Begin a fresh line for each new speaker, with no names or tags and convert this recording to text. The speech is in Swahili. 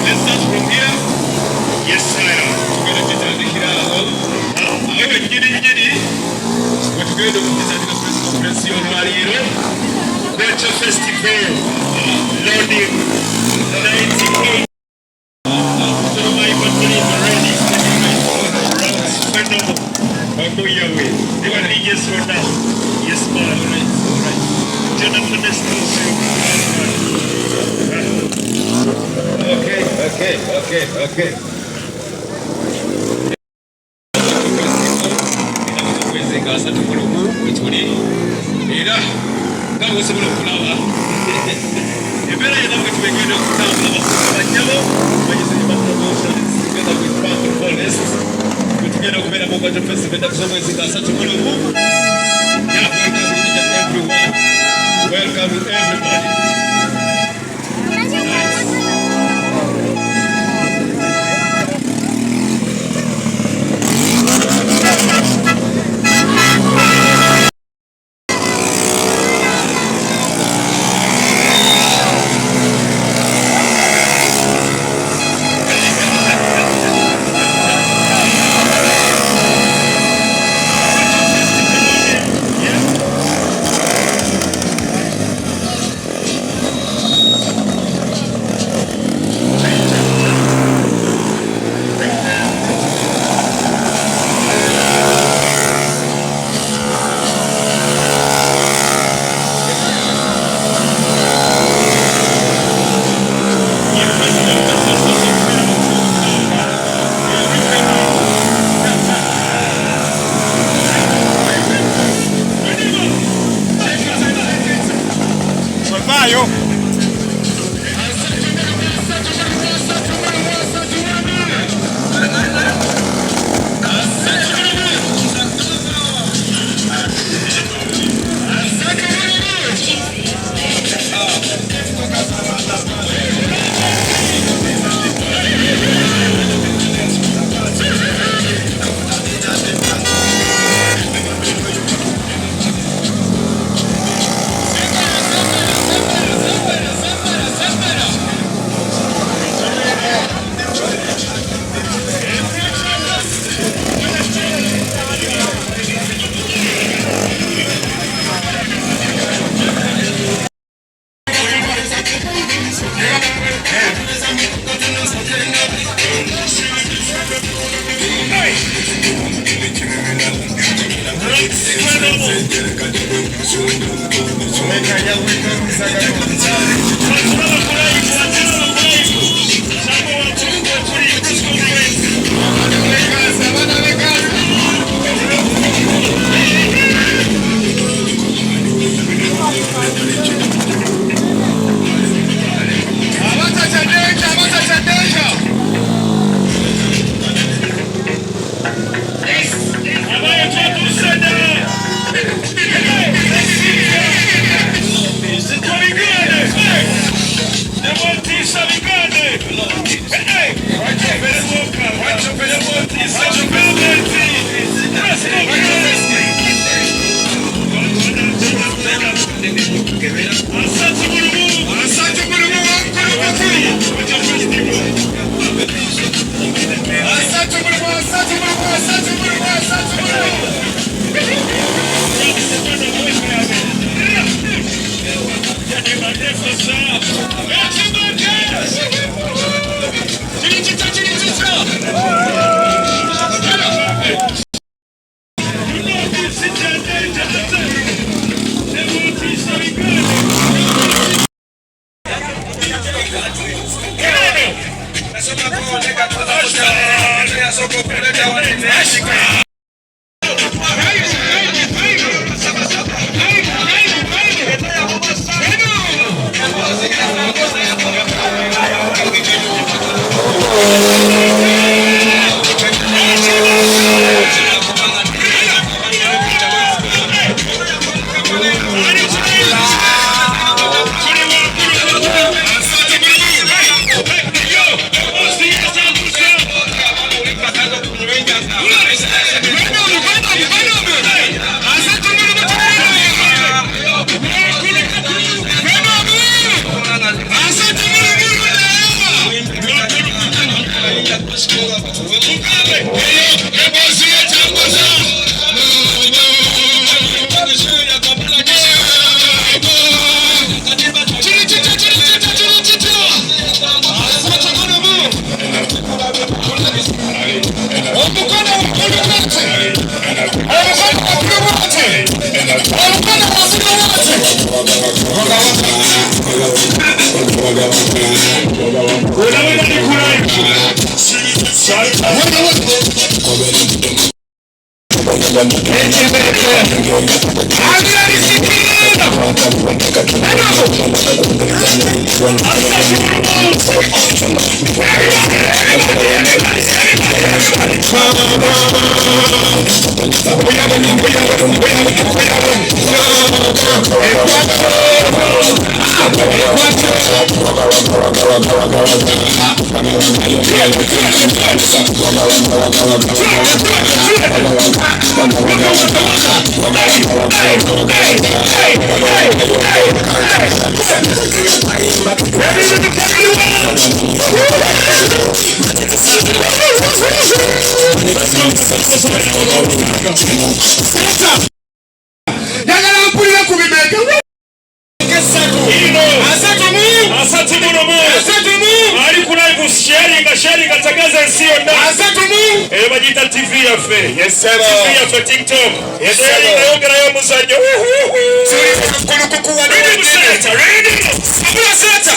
Let's start from here. Yes, sir. We're going to get the kira. We're going to get the Presión Marino Virtual Festival Loading 98. Yes, for now. Yes, man. All right. Jonathan is okay. Ngasa tukulumu wetuli era ngawo sobola okulaba embeera yonna bwe tubegenda okutambula banyabo banyizini together with Bank Forest bwe tugenda okubeera mu Virtual Festival ennaku z'omwezi nga 3 tukulumu. Welcome everybody. unaweza nikulaiki sharing atangaza sio ndani. Asante Mungu. Majita TV ya fe. Yes sir. TV ya fe TikTok. Yes sir. Naongera yo muzanyo. Suri mkono kukuwa nini mseta. Ready? Sabula seta.